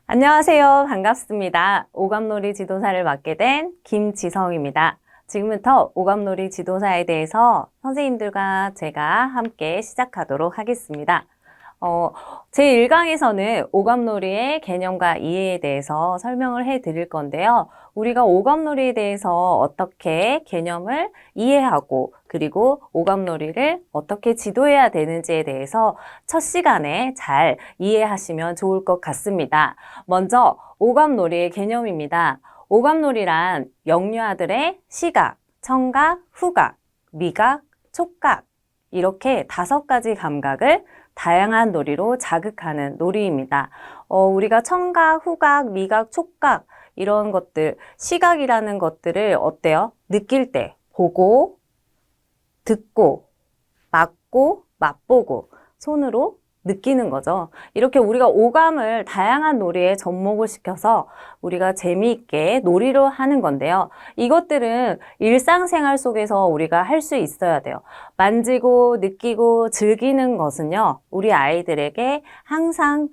안녕하세요. 반갑습니다. 오감놀이 지도사를 맡게 된 김지성입니다. 지금부터 오감놀이 지도사에 대해서 선생님들과 제가 함께 시작하도록 하겠습니다. 제1강에서는 오감놀이의 개념과 이해에 대해서 설명을 해 드릴 건데요. 우리가 오감놀이에 대해서 어떻게 개념을 이해하고 그리고 오감놀이를 어떻게 지도해야 되는지에 대해서 첫 시간에 잘 이해하시면 좋을 것 같습니다. 먼저 오감놀이의 개념입니다. 오감놀이란 영유아들의 시각, 청각, 후각, 미각, 촉각 이렇게 5가지 감각을 다양한 놀이로 자극하는 놀이입니다. 우리가 청각, 후각, 미각, 촉각 이런 것들, 시각이라는 것들을 어때요? 느낄 때 보고, 듣고, 맡고, 맛보고, 손으로 느끼는 거죠. 이렇게 우리가 오감을 다양한 놀이에 접목을 시켜서 우리가 재미있게 놀이로 하는 건데요. 이것들은 일상생활 속에서 우리가 할 수 있어야 돼요. 만지고 느끼고 즐기는 것은요, 우리 아이들에게 항상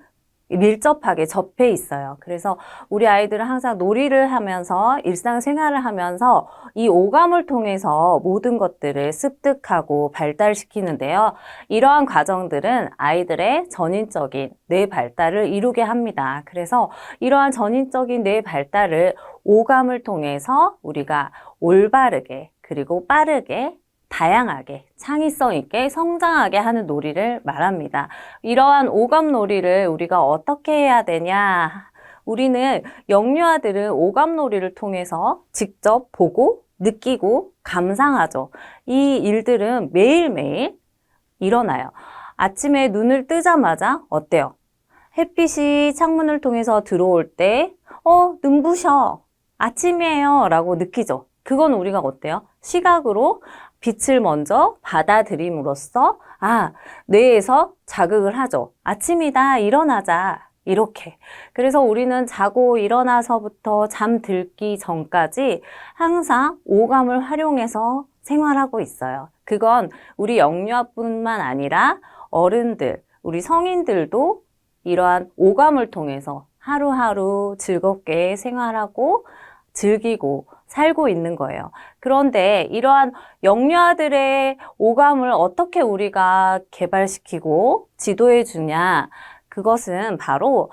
밀접하게 접해 있어요. 그래서 우리 아이들은 항상 놀이를 하면서 일상생활을 하면서 이 오감을 통해서 모든 것들을 습득하고 발달시키는데요. 이러한 과정들은 아이들의 전인적인 뇌 발달을 이루게 합니다. 그래서 이러한 전인적인 뇌 발달을 오감을 통해서 우리가 올바르게 그리고 빠르게 다양하게 창의성 있게 성장하게 하는 놀이를 말합니다. 이러한 오감 놀이를 우리가 어떻게 해야 되냐? 우리는 영유아들은 오감 놀이를 통해서 직접 보고 느끼고 감상하죠. 이 일들은 매일매일 일어나요. 아침에 눈을 뜨자마자 어때요? 햇빛이 창문을 통해서 들어올 때 눈부셔. 아침이에요. 라고 느끼죠. 그건 우리가 어때요? 시각으로 빛을 먼저 받아들임으로써 뇌에서 자극을 하죠. 아침이다, 일어나자. 이렇게. 그래서 우리는 자고 일어나서부터 잠들기 전까지 항상 오감을 활용해서 생활하고 있어요. 그건 우리 영유아뿐만 아니라 어른들, 우리 성인들도 이러한 오감을 통해서 하루하루 즐겁게 생활하고 즐기고 살고 있는 거예요. 그런데 이러한 영유아들의 오감을 어떻게 우리가 개발시키고 지도해 주냐? 그것은 바로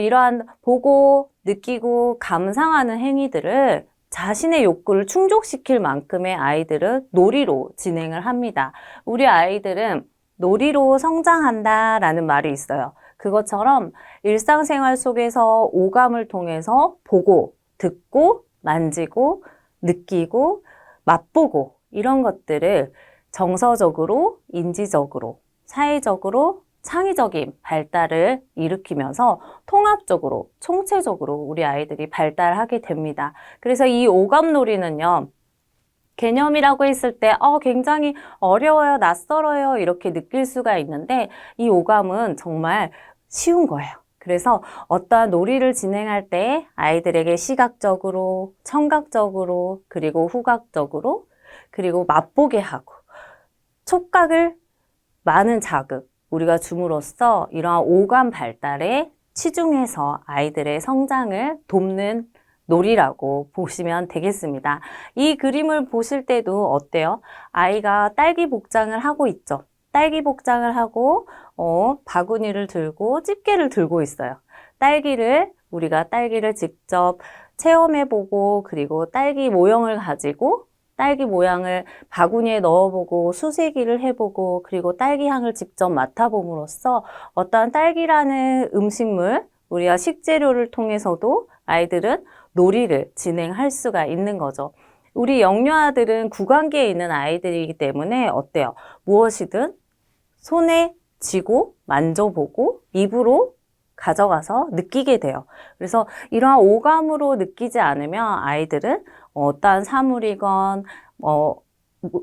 이러한 보고 느끼고 감상하는 행위들을 자신의 욕구를 충족시킬 만큼의 아이들은 놀이로 진행을 합니다. 우리 아이들은 놀이로 성장한다라는 말이 있어요. 그것처럼 일상생활 속에서 오감을 통해서 보고 듣고 만지고 느끼고 맛보고 이런 것들을 정서적으로 인지적으로 사회적으로 창의적인 발달을 일으키면서 통합적으로 총체적으로 우리 아이들이 발달하게 됩니다. 그래서 이 오감놀이는요, 개념이라고 했을 때 굉장히 어려워요, 낯설어요 이렇게 느낄 수가 있는데 이 오감은 정말 쉬운 거예요. 그래서 어떠한 놀이를 진행할 때 아이들에게 시각적으로, 청각적으로, 그리고 후각적으로, 그리고 맛보게 하고 촉각을 많은 자극 우리가 줌으로써 이러한 오감 발달에 치중해서 아이들의 성장을 돕는 놀이라고 보시면 되겠습니다. 이 그림을 보실 때도 어때요? 아이가 딸기 복장을 하고 있죠. 딸기 복장을 하고 바구니를 들고 집게를 들고 있어요. 우리가 딸기를 직접 체험해보고 그리고 딸기 모형을 가지고 딸기 모양을 바구니에 넣어보고 수세기를 해보고 그리고 딸기 향을 직접 맡아봄으로써 어떠한 딸기라는 음식물, 우리가 식재료를 통해서도 아이들은 놀이를 진행할 수가 있는 거죠. 우리 영유아들은 구강기에 있는 아이들이기 때문에 어때요? 무엇이든 손에 쥐고 만져보고 입으로 가져가서 느끼게 돼요. 그래서 이러한 오감으로 느끼지 않으면 아이들은 어떠한 사물이건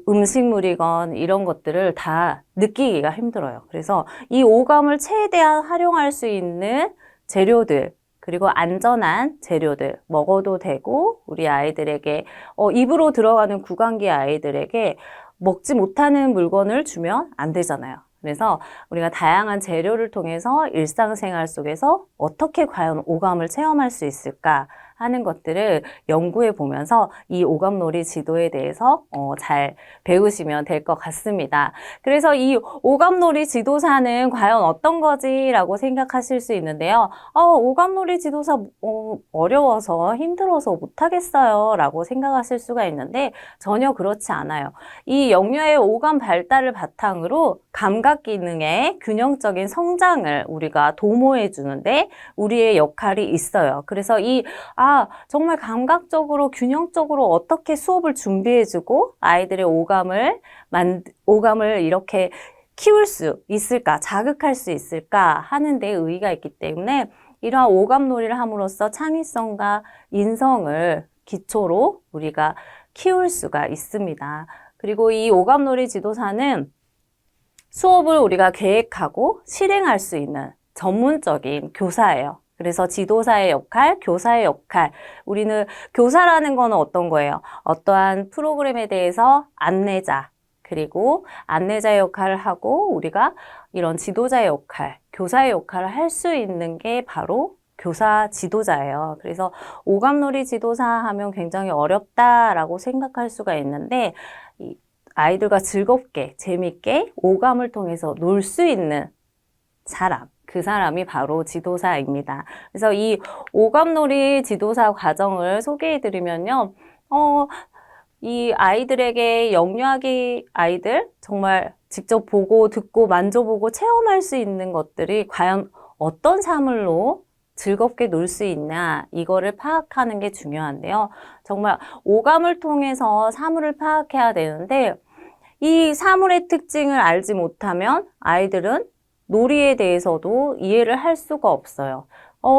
음식물이건 이런 것들을 다 느끼기가 힘들어요. 그래서 이 오감을 최대한 활용할 수 있는 재료들 그리고 안전한 재료들 먹어도 되고 우리 아이들에게 입으로 들어가는 구강기 아이들에게 먹지 못하는 물건을 주면 안 되잖아요. 그래서 우리가 다양한 재료를 통해서 일상생활 속에서 어떻게 과연 오감을 체험할 수 있을까 하는 것들을 연구해 보면서 이 오감놀이 지도에 대해서 잘 배우시면 될 것 같습니다. 그래서 이 오감놀이 지도사는 과연 어떤 거지라고 생각하실 수 있는데요. 오감놀이 지도사 어려워서 힘들어서 못하겠어요 라고 생각하실 수가 있는데 전혀 그렇지 않아요. 이 영유아의 오감 발달을 바탕으로 감각 기능의 균형적인 성장을 우리가 도모해 주는데 우리의 역할이 있어요. 그래서 정말 감각적으로 균형적으로 어떻게 수업을 준비해주고 아이들의 오감을 이렇게 키울 수 있을까, 자극할 수 있을까 하는 데 의의가 있기 때문에 이러한 오감놀이를 함으로써 창의성과 인성을 기초로 우리가 키울 수가 있습니다. 그리고 이 오감놀이 지도사는 수업을 우리가 계획하고 실행할 수 있는 전문적인 교사예요. 그래서 지도사의 역할, 교사의 역할. 우리는 교사라는 거는 어떤 거예요? 어떠한 프로그램에 대해서 안내자, 그리고 안내자의 역할을 하고 우리가 이런 지도자의 역할, 교사의 역할을 할 수 있는 게 바로 교사 지도자예요. 그래서 오감놀이 지도사 하면 굉장히 어렵다라고 생각할 수가 있는데 아이들과 즐겁게, 재밌게 오감을 통해서 놀 수 있는 사람. 그 사람이 바로 지도사입니다. 그래서 이 오감놀이 지도사 과정을 소개해 드리면요. 이 아이들에게 영유아기 아이들 정말 직접 보고 듣고 만져보고 체험할 수 있는 것들이 과연 어떤 사물로 즐겁게 놀 수 있나 이거를 파악하는 게 중요한데요. 정말 오감을 통해서 사물을 파악해야 되는데 이 사물의 특징을 알지 못하면 아이들은 놀이에 대해서도 이해를 할 수가 없어요.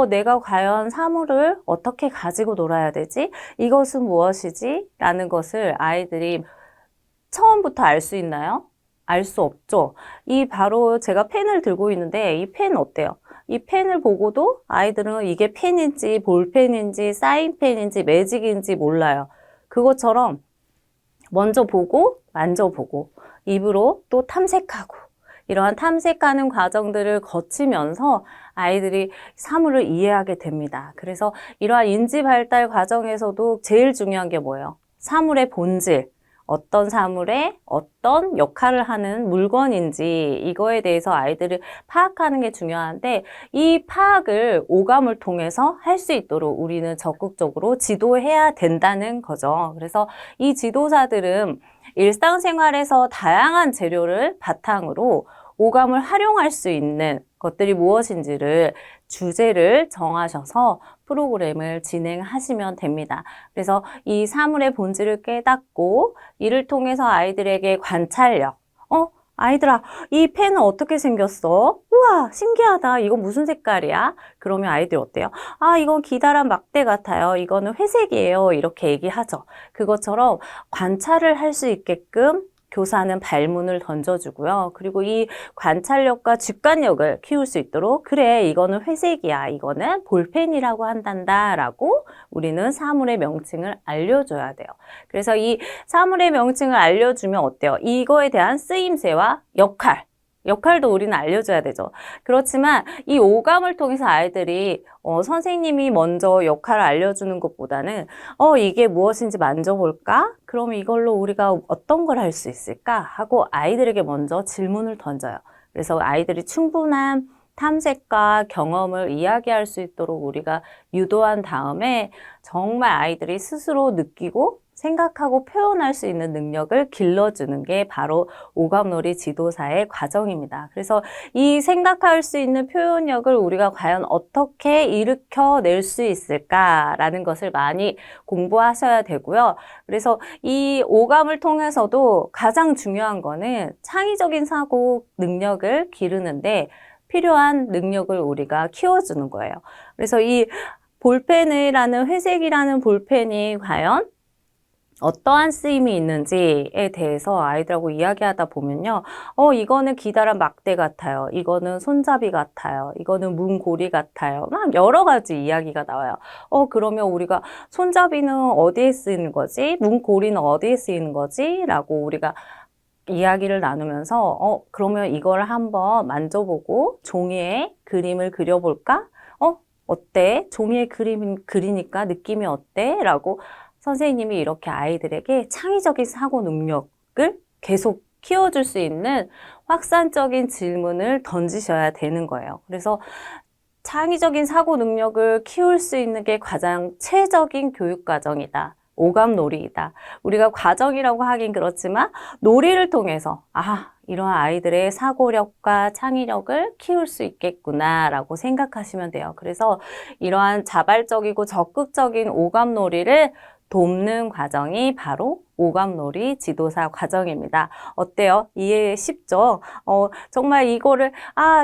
내가 과연 사물을 어떻게 가지고 놀아야 되지? 이것은 무엇이지? 라는 것을 아이들이 처음부터 알 수 있나요? 알 수 없죠. 바로 제가 펜을 들고 있는데 이 펜 어때요? 이 펜을 보고도 아이들은 이게 펜인지 볼펜인지 사인펜인지 매직인지 몰라요. 그것처럼 먼저 보고 만져보고 입으로 또 탐색하고 이러한 탐색하는 과정들을 거치면서 아이들이 사물을 이해하게 됩니다. 그래서 이러한 인지 발달 과정에서도 제일 중요한 게 뭐예요? 사물의 본질, 어떤 사물에 어떤 역할을 하는 물건인지 이거에 대해서 아이들을 파악하는 게 중요한데 이 파악을 오감을 통해서 할 수 있도록 우리는 적극적으로 지도해야 된다는 거죠. 그래서 이 지도사들은 일상생활에서 다양한 재료를 바탕으로 오감을 활용할 수 있는 것들이 무엇인지를 주제를 정하셔서 프로그램을 진행하시면 됩니다. 그래서 이 사물의 본질을 깨닫고 이를 통해서 아이들에게 관찰력, 아이들아, 이 펜은 어떻게 생겼어? 우와, 신기하다. 이건 무슨 색깔이야? 그러면 아이들 어때요? 이건 기다란 막대 같아요. 이거는 회색이에요. 이렇게 얘기하죠. 그것처럼 관찰을 할 수 있게끔 교사는 발문을 던져주고요. 그리고 이 관찰력과 직관력을 키울 수 있도록 그래, 이거는 회색이야. 이거는 볼펜이라고 한단다. 라고 우리는 사물의 명칭을 알려줘야 돼요. 그래서 이 사물의 명칭을 알려주면 어때요? 이거에 대한 쓰임새와 역할도 우리는 알려줘야 되죠. 그렇지만 이 오감을 통해서 아이들이 선생님이 먼저 역할을 알려주는 것보다는 이게 무엇인지 만져볼까? 그러면 이걸로 우리가 어떤 걸 할 수 있을까? 하고 아이들에게 먼저 질문을 던져요. 그래서 아이들이 충분한 탐색과 경험을 이야기할 수 있도록 우리가 유도한 다음에 정말 아이들이 스스로 느끼고 생각하고 표현할 수 있는 능력을 길러주는 게 바로 오감놀이 지도사의 과정입니다. 그래서 이 생각할 수 있는 표현력을 우리가 과연 어떻게 일으켜낼 수 있을까라는 것을 많이 공부하셔야 되고요. 그래서 이 오감을 통해서도 가장 중요한 거는 창의적인 사고 능력을 기르는데 필요한 능력을 우리가 키워주는 거예요. 그래서 이 볼펜이라는 회색이라는 볼펜이 과연 어떠한 쓰임이 있는지에 대해서 아이들하고 이야기하다 보면요. 이거는 기다란 막대 같아요. 이거는 손잡이 같아요. 이거는 문고리 같아요. 막 여러 가지 이야기가 나와요. 그러면 우리가 손잡이는 어디에 쓰이는 거지? 문고리는 어디에 쓰이는 거지? 라고 우리가 이야기를 나누면서 그러면 이걸 한번 만져보고 종이에 그림을 그려볼까? 어때? 종이에 그림 그리니까 느낌이 어때? 라고 선생님이 이렇게 아이들에게 창의적인 사고 능력을 계속 키워줄 수 있는 확산적인 질문을 던지셔야 되는 거예요. 그래서 창의적인 사고 능력을 키울 수 있는 게 가장 최적인 교육 과정이다. 오감놀이이다. 우리가 과정이라고 하긴 그렇지만 놀이를 통해서 이런 아이들의 사고력과 창의력을 키울 수 있겠구나라고 생각하시면 돼요. 그래서 이러한 자발적이고 적극적인 오감놀이를 돕는 과정이 바로 오감놀이 지도사 과정입니다. 어때요? 이해 쉽죠? 정말 이거를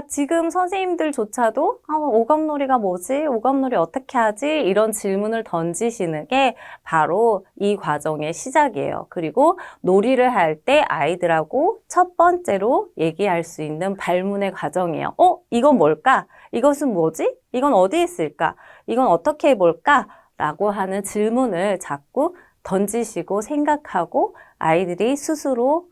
지금 선생님들조차도 오감놀이가 뭐지? 오감놀이 어떻게 하지? 이런 질문을 던지시는 게 바로 이 과정의 시작이에요. 그리고 놀이를 할 때 아이들하고 첫 번째로 얘기할 수 있는 발문의 과정이에요. 이건 뭘까? 이것은 뭐지? 이건 어디에 있을까? 이건 어떻게 해볼까? 라고 하는 질문을 자꾸 던지시고 생각하고 아이들이 스스로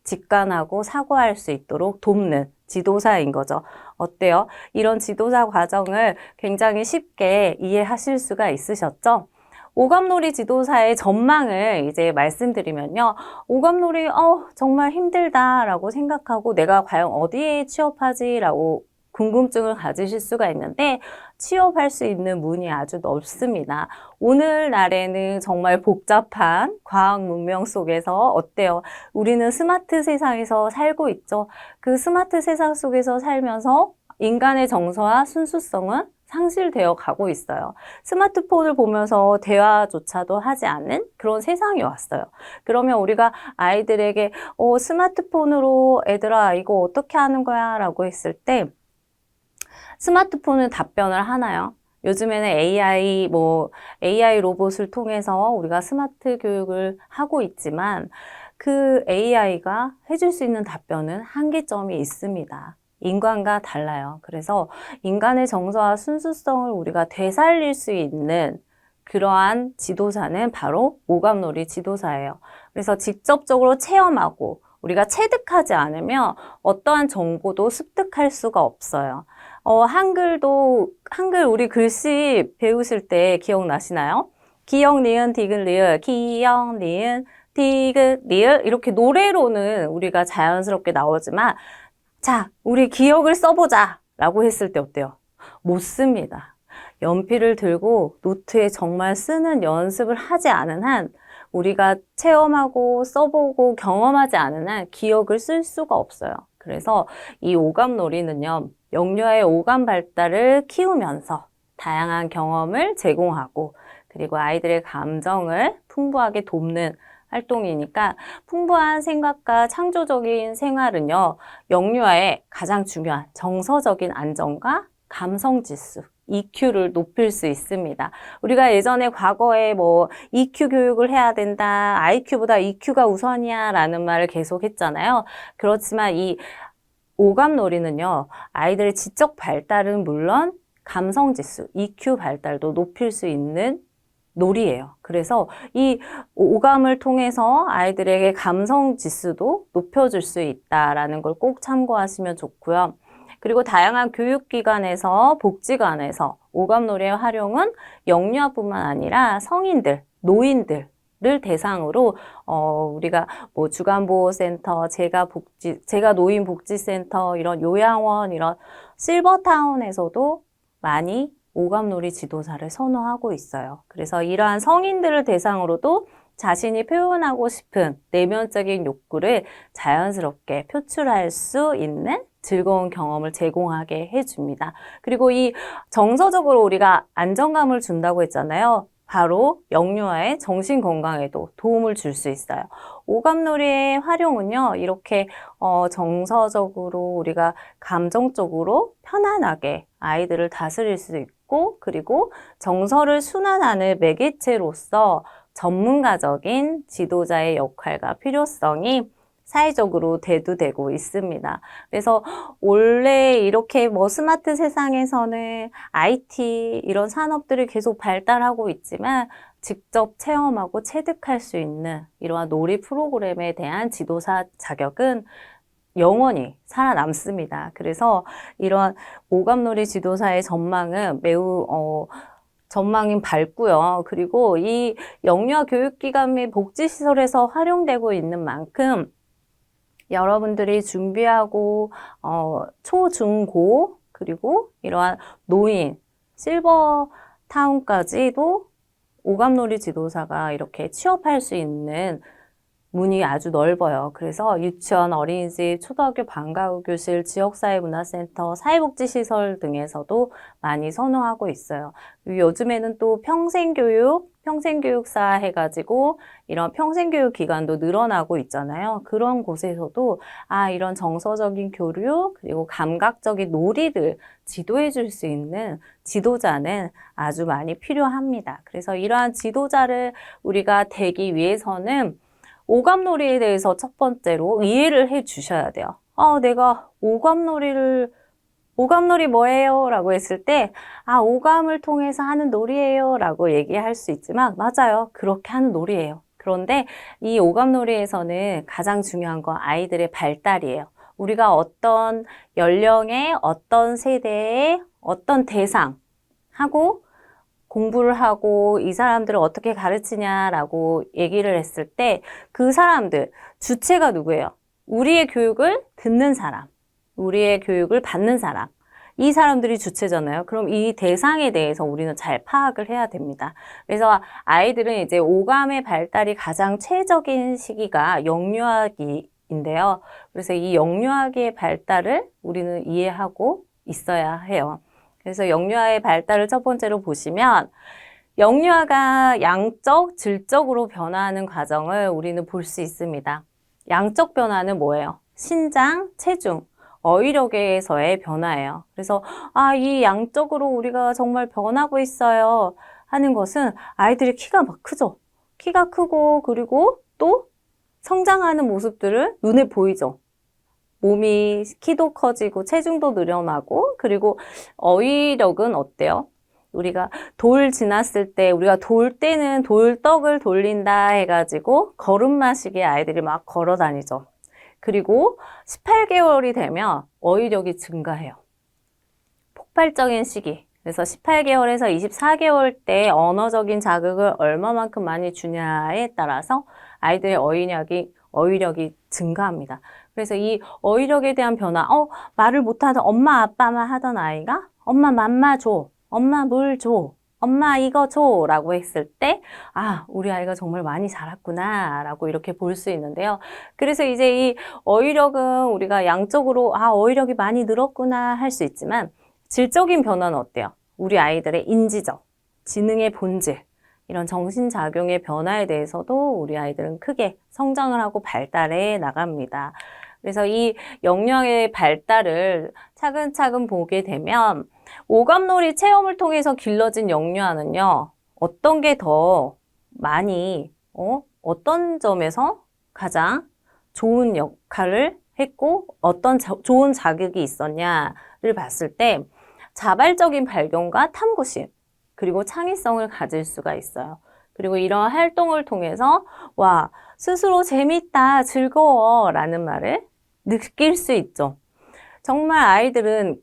직관하고 사고할 수 있도록 돕는 지도사인 거죠. 어때요? 이런 지도사 과정을 굉장히 쉽게 이해하실 수가 있으셨죠? 오감놀이 지도사의 전망을 이제 말씀드리면요. 오감놀이 정말 힘들다라고 생각하고 내가 과연 어디에 취업하지라고 궁금증을 가지실 수가 있는데 취업할 수 있는 문이 아주 넓습니다. 오늘날에는 정말 복잡한 과학 문명 속에서 어때요? 우리는 스마트 세상에서 살고 있죠. 그 스마트 세상 속에서 살면서 인간의 정서와 순수성은 상실되어 가고 있어요. 스마트폰을 보면서 대화조차도 하지 않는 그런 세상이 왔어요. 그러면 우리가 아이들에게 스마트폰으로 애들아 이거 어떻게 하는 거야? 라고 했을 때 스마트폰은 답변을 하나요? 요즘에는 AI 로봇을 통해서 우리가 스마트 교육을 하고 있지만 그 AI가 해줄 수 있는 답변은 한계점이 있습니다. 인간과 달라요. 그래서 인간의 정서와 순수성을 우리가 되살릴 수 있는 그러한 지도사는 바로 오감놀이 지도사예요. 그래서 직접적으로 체험하고 우리가 체득하지 않으면 어떠한 정보도 습득할 수가 없어요. 한글 우리 글씨 배우실 때 기억나시나요? 기역, 니은, 디귿, 리을, 기역, 니은, 디귿, 리을 이렇게 노래로는 우리가 자연스럽게 나오지만 자, 우리 기억을 써보자 라고 했을 때 어때요? 못 씁니다. 연필을 들고 노트에 정말 쓰는 연습을 하지 않은 한 우리가 체험하고 써보고 경험하지 않은 한 기억을 쓸 수가 없어요. 그래서 이 오감놀이는요, 영유아의 오감 발달을 키우면서 다양한 경험을 제공하고 그리고 아이들의 감정을 풍부하게 돕는 활동이니까 풍부한 생각과 창조적인 생활은요, 영유아의 가장 중요한 정서적인 안정과 감성지수, EQ를 높일 수 있습니다. 우리가 예전에 과거에 EQ 교육을 해야 된다, IQ보다 EQ가 우선이야 라는 말을 계속 했잖아요. 그렇지만 이 오감놀이는요, 아이들의 지적 발달은 물론 감성지수, EQ 발달도 높일 수 있는 놀이예요. 그래서 이 오감을 통해서 아이들에게 감성 지수도 높여줄 수 있다라는 걸 꼭 참고하시면 좋고요. 그리고 다양한 교육기관에서 복지관에서 오감놀이의 활용은 영유아뿐만 아니라 성인들, 노인들 를 대상으로 우리가 주간보호센터, 제가 노인복지센터 이런 요양원 이런 실버타운에서도 많이 오감놀이 지도사를 선호하고 있어요. 그래서 이러한 성인들을 대상으로도 자신이 표현하고 싶은 내면적인 욕구를 자연스럽게 표출할 수 있는 즐거운 경험을 제공하게 해줍니다. 그리고 이 정서적으로 우리가 안정감을 준다고 했잖아요. 바로 영유아의 정신건강에도 도움을 줄 수 있어요. 오감놀이의 활용은요, 이렇게 정서적으로 우리가 감정적으로 편안하게 아이들을 다스릴 수 있고, 그리고 정서를 순환하는 매개체로서 전문가적인 지도자의 역할과 필요성이 사회적으로 대두되고 있습니다. 그래서 원래 이렇게 스마트 세상에서는 IT 이런 산업들이 계속 발달하고 있지만 직접 체험하고 체득할 수 있는 이러한 놀이 프로그램에 대한 지도사 자격은 영원히 살아남습니다. 그래서 이런 오감놀이 지도사의 전망은 매우 전망이 밝고요. 그리고 이 영유아 교육기관 및 복지시설에서 활용되고 있는 만큼 여러분들이 준비하고 초, 중, 고 그리고 이러한 노인, 실버타운까지도 오감놀이 지도사가 이렇게 취업할 수 있는 문이 아주 넓어요. 그래서 유치원, 어린이집, 초등학교 방과후 교실, 지역사회문화센터, 사회복지시설 등에서도 많이 선호하고 있어요. 요즘에는 또 평생교육, 평생교육사 해가지고 이런 평생교육 기관도 늘어나고 있잖아요. 그런 곳에서도 이런 정서적인 교류 그리고 감각적인 놀이를 지도해 줄 수 있는 지도자는 아주 많이 필요합니다. 그래서 이러한 지도자를 우리가 되기 위해서는 오감놀이에 대해서 첫 번째로 이해를 해 주셔야 돼요. 내가 오감놀이 뭐예요? 라고 했을 때, 오감을 통해서 하는 놀이예요. 라고 얘기할 수 있지만, 맞아요. 그렇게 하는 놀이예요. 그런데 이 오감놀이에서는 가장 중요한 건 아이들의 발달이에요. 우리가 어떤 연령의, 어떤 세대의, 어떤 대상하고 공부를 하고 이 사람들을 어떻게 가르치냐라고 얘기를 했을 때 그 사람들, 주체가 누구예요? 우리의 교육을 듣는 사람, 우리의 교육을 받는 사람. 이 사람들이 주체잖아요. 그럼 이 대상에 대해서 우리는 잘 파악을 해야 됩니다. 그래서 아이들은 이제 오감의 발달이 가장 최적인 시기가 영유아기인데요. 그래서 이 영유아기의 발달을 우리는 이해하고 있어야 해요. 그래서 영유아의 발달을 첫 번째로 보시면 영유아가 양적, 질적으로 변화하는 과정을 우리는 볼 수 있습니다. 양적 변화는 뭐예요? 신장, 체중, 어휘력에서의 변화예요. 그래서 이 양적으로 우리가 정말 변하고 있어요 하는 것은 아이들의 키가 막 크죠. 키가 크고 그리고 또 성장하는 모습들을 눈에 보이죠. 몸이 키도 커지고 체중도 늘어나고 그리고 어휘력은 어때요? 우리가 돌 지났을 때 우리가 돌 때는 돌떡을 돌린다 해가지고 걸음마시게 아이들이 막 걸어 다니죠. 그리고 18개월이 되면 어휘력이 증가해요. 폭발적인 시기. 그래서 18개월에서 24개월 때 언어적인 자극을 얼마만큼 많이 주냐에 따라서 아이들의 어휘력이 증가합니다. 그래서 이 어휘력에 대한 변화, 말을 못하던 엄마 아빠만 하던 아이가 엄마 맘마 줘, 엄마 물 줘, 엄마 이거 줘 라고 했을 때 우리 아이가 정말 많이 자랐구나 라고 이렇게 볼 수 있는데요. 그래서 이제 이 어휘력은 우리가 양적으로 어휘력이 많이 늘었구나 할 수 있지만 질적인 변화는 어때요? 우리 아이들의 인지적, 지능의 본질, 이런 정신작용의 변화에 대해서도 우리 아이들은 크게 성장을 하고 발달해 나갑니다. 그래서 이 영유아의 발달을 차근차근 보게 되면 오감놀이 체험을 통해서 길러진 영유아는요. 어떤 게 더 많이 어떤 점에서 가장 좋은 역할을 했고 어떤 좋은 자극이 있었냐를 봤을 때 자발적인 발견과 탐구심 그리고 창의성을 가질 수가 있어요. 그리고 이런 활동을 통해서 스스로 재밌다, 즐거워 라는 말을 느낄 수 있죠. 정말 아이들은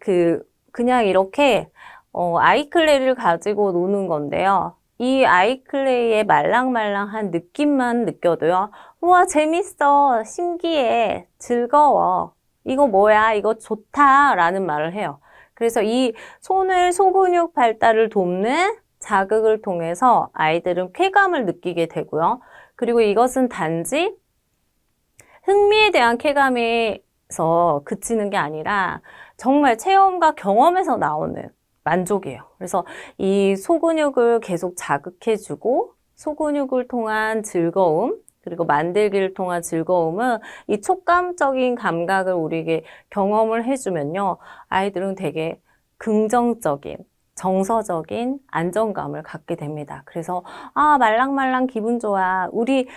그냥 이렇게 아이클레이를 가지고 노는 건데요. 이 아이클레이의 말랑말랑한 느낌만 느껴도요. 우와 재밌어, 신기해, 즐거워, 이거 뭐야, 이거 좋다 라는 말을 해요. 그래서 이 손을 소근육 발달을 돕는 자극을 통해서 아이들은 쾌감을 느끼게 되고요. 그리고 이것은 단지 흥미에 대한 쾌감에서 그치는 게 아니라 정말 체험과 경험에서 나오는 만족이에요. 그래서 이 소근육을 계속 자극해주고 소근육을 통한 즐거움 그리고 만들기를 통한 즐거움은 이 촉감적인 감각을 우리에게 경험을 해주면요. 아이들은 되게 긍정적인 정서적인 안정감을 갖게 됩니다. 그래서 말랑말랑 기분 좋아. 우리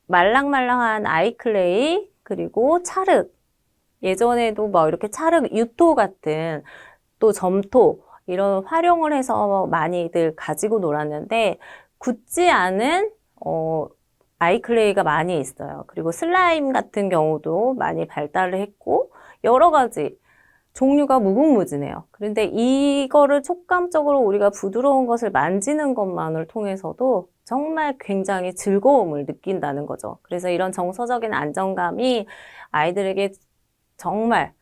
말랑말랑한 아이클레이 그리고 찰흙 예전에도 뭐 이렇게 찰흙 유토 같은 또 점토 이런 활용을 해서 많이들 가지고 놀았는데 굳지 않은 아이클레이가 많이 있어요. 그리고 슬라임 같은 경우도 많이 발달을 했고 여러 가지 종류가 무궁무진해요. 그런데 이거를 촉감적으로 우리가 부드러운 것을 만지는 것만을 통해서도 정말 굉장히 즐거움을 느낀다는 거죠. 그래서 이런 정서적인 안정감이 아이들에게 정말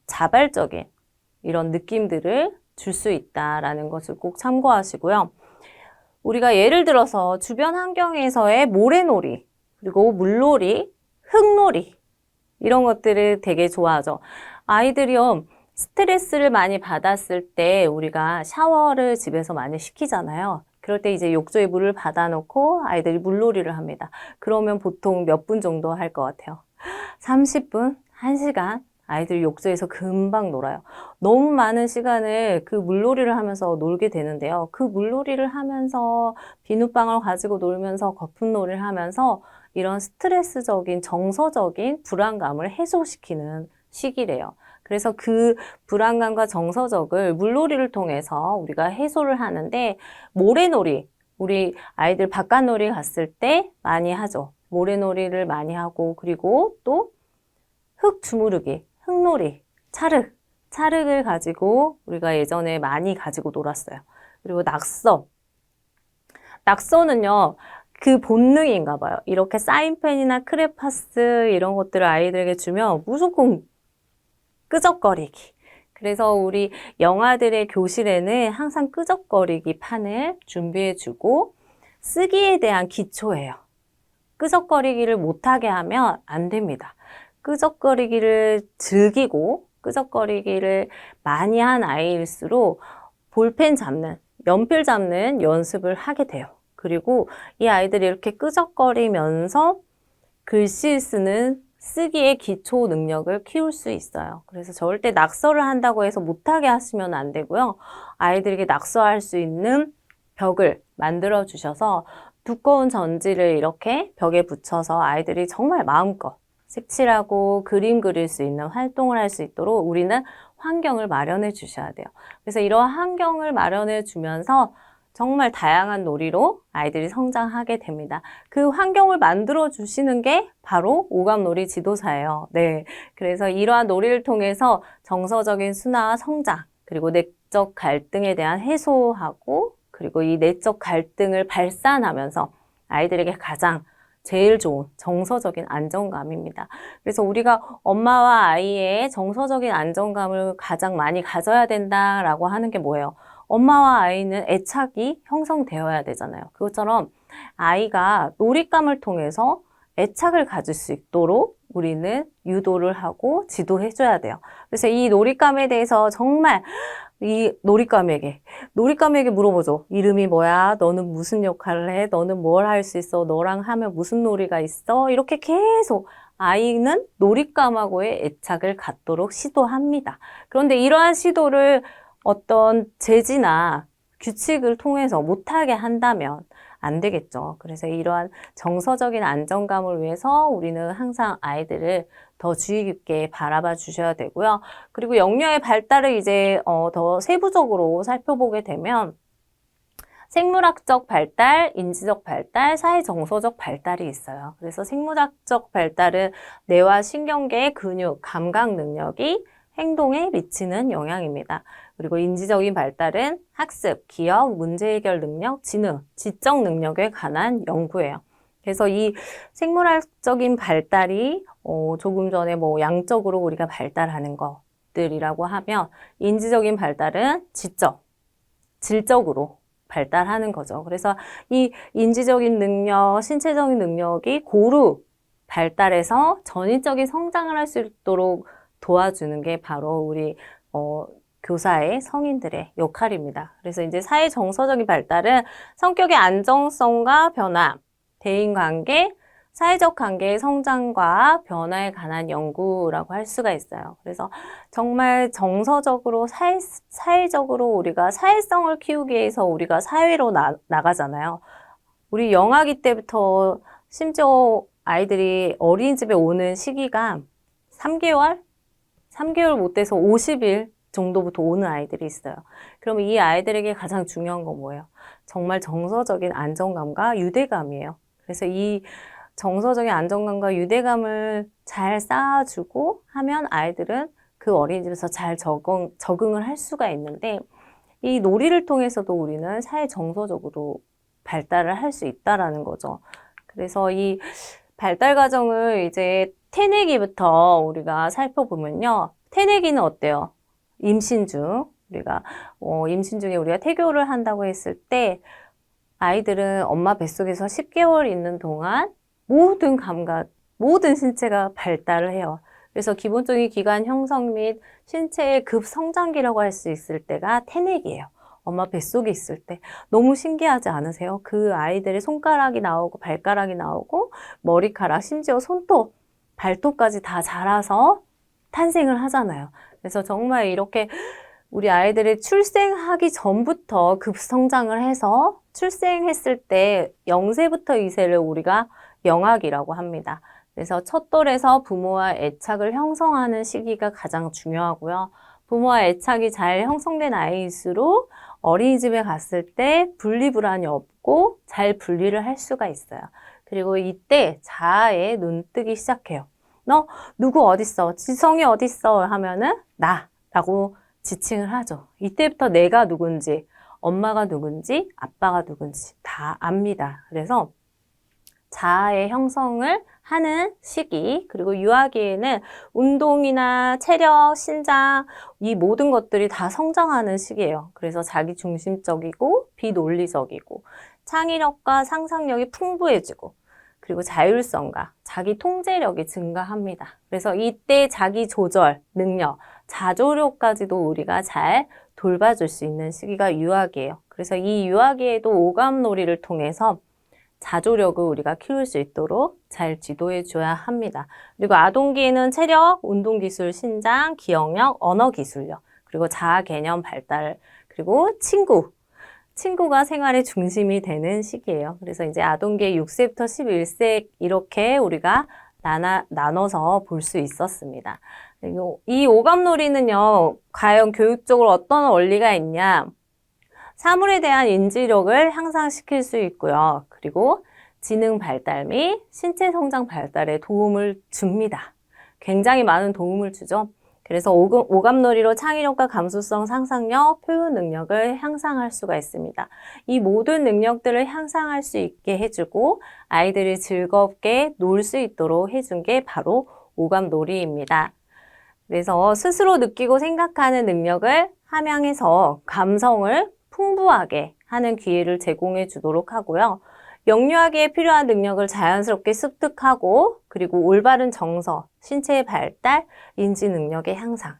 자발적인 이런 느낌들을 줄 수 있다라는 것을 꼭 참고하시고요. 우리가 예를 들어서 주변 환경에서의 모래놀이, 그리고 물놀이, 흙놀이 이런 것들을 되게 좋아하죠. 아이들이요, 스트레스를 많이 받았을 때 우리가 샤워를 집에서 많이 시키잖아요. 그럴 때 이제 욕조에 물을 받아놓고 아이들이 물놀이를 합니다. 그러면 보통 몇 분 정도 할 것 같아요? 30분? 1시간? 아이들이 욕조에서 금방 놀아요. 너무 많은 시간을 그 물놀이를 하면서 놀게 되는데요. 그 물놀이를 하면서 비눗방울 가지고 놀면서 거품놀이를 하면서 이런 스트레스적인 정서적인 불안감을 해소시키는 시기래요. 그래서 그 불안감과 정서적을 물놀이를 통해서 우리가 해소를 하는데 모래놀이, 우리 아이들 바깥놀이 갔을 때 많이 하죠. 모래놀이를 많이 하고 그리고 또 흙 주무르기, 흙놀이, 찰흙을 가지고 우리가 예전에 많이 가지고 놀았어요. 그리고 낙서는요, 그 본능인가 봐요. 이렇게 사인펜이나 크레파스 이런 것들을 아이들에게 주면 무조건 끄적거리기. 그래서 우리 영아들의 교실에는 항상 끄적거리기 판을 준비해주고 쓰기에 대한 기초예요. 끄적거리기를 못하게 하면 안 됩니다. 끄적거리기를 즐기고 끄적거리기를 많이 한 아이일수록 볼펜 잡는, 연필 잡는 연습을 하게 돼요. 그리고 이 아이들이 이렇게 끄적거리면서 글씨 쓰는 쓰기의 기초 능력을 키울 수 있어요. 그래서 절대 낙서를 한다고 해서 못하게 하시면 안 되고요. 아이들에게 낙서할 수 있는 벽을 만들어 주셔서 두꺼운 전지를 이렇게 벽에 붙여서 아이들이 정말 마음껏 색칠하고 그림 그릴 수 있는 활동을 할 수 있도록 우리는 환경을 마련해 주셔야 돼요. 그래서 이런 환경을 마련해 주면서 정말 다양한 놀이로 아이들이 성장하게 됩니다. 그 환경을 만들어 주시는 게 바로 오감놀이 지도사예요. 네. 그래서 이러한 놀이를 통해서 정서적인 순화와 성장, 그리고 내적 갈등에 대한 해소하고, 그리고 이 내적 갈등을 발산하면서 아이들에게 가장 제일 좋은 정서적인 안정감입니다. 그래서 우리가 엄마와 아이의 정서적인 안정감을 가장 많이 가져야 된다라고 하는 게 뭐예요? 엄마와 아이는 애착이 형성되어야 되잖아요. 그것처럼 아이가 놀잇감을 통해서 애착을 가질 수 있도록 우리는 유도를 하고 지도해줘야 돼요. 그래서 이 놀잇감에 대해서 정말 이 놀잇감에게 물어보죠. 이름이 뭐야? 너는 무슨 역할을 해? 너는 뭘 할 수 있어? 너랑 하면 무슨 놀이가 있어? 이렇게 계속 아이는 놀잇감하고의 애착을 갖도록 시도합니다. 그런데 이러한 시도를 어떤 제지나 규칙을 통해서 못하게 한다면 안 되겠죠. 그래서 이러한 정서적인 안정감을 위해서 우리는 항상 아이들을 더 주의 깊게 바라봐 주셔야 되고요. 그리고 영유아의 발달을 이제 더 세부적으로 살펴보게 되면 생물학적 발달, 인지적 발달, 사회정서적 발달이 있어요. 그래서 생물학적 발달은 뇌와 신경계, 근육, 감각 능력이 행동에 미치는 영향입니다. 그리고 인지적인 발달은 학습, 기억, 문제 해결 능력, 지능, 지적 능력에 관한 연구예요. 그래서 이 생물학적인 발달이 조금 전에 뭐 양적으로 우리가 발달하는 것들이라고 하면 인지적인 발달은 질적으로 발달하는 거죠. 그래서 이 인지적인 능력, 신체적인 능력이 고루 발달해서 전인적인 성장을 할 수 있도록 도와주는 게 바로 우리 교사의 성인들의 역할입니다. 그래서 이제 사회 정서적인 발달은 성격의 안정성과 변화, 대인관계, 사회적 관계의 성장과 변화에 관한 연구라고 할 수가 있어요. 그래서 정말 정서적으로, 사회적으로 우리가 사회성을 키우기 위해서 우리가 사회로 나가잖아요. 우리 영아기 때부터 심지어 아이들이 어린이집에 오는 시기가 3개월 못 돼서 50일 정도부터 오는 아이들이 있어요. 그러면 이 아이들에게 가장 중요한 건 뭐예요? 정말 정서적인 안정감과 유대감이에요. 그래서 이 정서적인 안정감과 유대감을 잘 쌓아주고 하면 아이들은 그 어린이집에서 잘 적응을 할 수가 있는데, 이 놀이를 통해서도 우리는 사회 정서적으로 발달을 할 수 있다라는 거죠. 그래서 이 발달 과정을 이제 태내기부터 우리가 살펴보면요. 태내기는 어때요? 임신 중, 임신 중에 우리가 태교를 한다고 했을 때 아이들은 엄마 뱃속에서 10개월 있는 동안 모든 감각, 모든 신체가 발달을 해요. 그래서 기본적인 기관 형성 및 신체의 급성장기라고 할 수 있을 때가 태내기예요. 엄마 뱃속에 있을 때. 너무 신기하지 않으세요? 그 아이들의 손가락이 나오고 발가락이 나오고 머리카락, 심지어 손톱, 발톱까지 다 자라서 탄생을 하잖아요. 그래서 정말 이렇게 우리 아이들이 출생하기 전부터 급성장을 해서 출생했을 때 0세부터 2세를 우리가 영악이라고 합니다. 그래서 첫돌에서 부모와 애착을 형성하는 시기가 가장 중요하고요. 부모와 애착이 잘 형성된 아이일수록 어린이집에 갔을 때 분리불안이 없고 잘 분리를 할 수가 있어요. 그리고 이때 자아에 눈뜨기 시작해요. 너 누구 어딨어? 지성이 어딨어? 하면은 나라고 지칭을 하죠. 이때부터 내가 누군지, 엄마가 누군지, 아빠가 누군지 다 압니다. 그래서 자아의 형성을 하는 시기, 그리고 유아기에는 운동이나 체력, 신장, 이 모든 것들이 다 성장하는 시기예요. 그래서 자기 중심적이고 비논리적이고 창의력과 상상력이 풍부해지고, 그리고 자율성과 자기 통제력이 증가합니다. 그래서 이때 자기 조절 능력, 자조력까지도 우리가 잘 돌봐줄 수 있는 시기가 유아기예요. 그래서 이 유아기에도 오감놀이를 통해서 자조력을 우리가 키울 수 있도록 잘 지도해 줘야 합니다. 그리고 아동기에는 체력, 운동기술, 신장, 기억력, 언어기술력, 그리고 자아 개념 발달, 그리고 친구가 생활의 중심이 되는 시기예요. 그래서 이제 아동기에 6세부터 11세 이렇게 우리가 나눠서 볼 수 있었습니다. 그리고 이 오감놀이는요, 과연 교육적으로 어떤 원리가 있냐? 사물에 대한 인지력을 향상시킬 수 있고요. 그리고 지능 발달 및 신체 성장 발달에 도움을 줍니다. 굉장히 많은 도움을 주죠. 그래서 오감놀이로 창의력과 감수성, 상상력, 표현 능력을 향상할 수가 있습니다. 이 모든 능력들을 향상할 수 있게 해주고 아이들이 즐겁게 놀 수 있도록 해준 게 바로 오감놀이입니다. 그래서 스스로 느끼고 생각하는 능력을 함양해서 감성을 풍부하게 하는 기회를 제공해 주도록 하고요. 영유아기에 필요한 능력을 자연스럽게 습득하고, 그리고 올바른 정서, 신체의 발달, 인지 능력의 향상,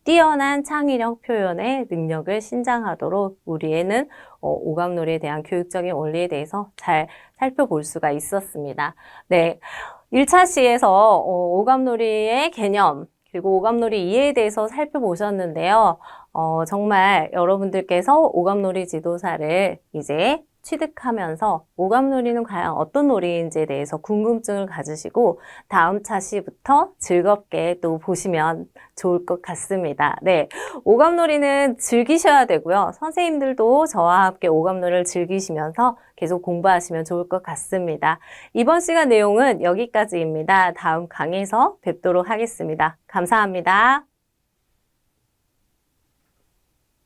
뛰어난 창의력 표현의 능력을 신장하도록 우리 애는 오감놀이에 대한 교육적인 원리에 대해서 잘 살펴볼 수가 있었습니다. 네, 1차 시에서 오감놀이의 개념, 그리고 오감놀이 이해에 대해서 살펴보셨는데요. 정말 여러분들께서 오감놀이 지도사를 이제 취득하면서 오감놀이는 과연 어떤 놀이인지에 대해서 궁금증을 가지시고 다음 차시부터 즐겁게 또 보시면 좋을 것 같습니다. 네, 오감놀이는 즐기셔야 되고요. 선생님들도 저와 함께 오감놀이를 즐기시면서 계속 공부하시면 좋을 것 같습니다. 이번 시간 내용은 여기까지입니다. 다음 강의에서 뵙도록 하겠습니다. 감사합니다.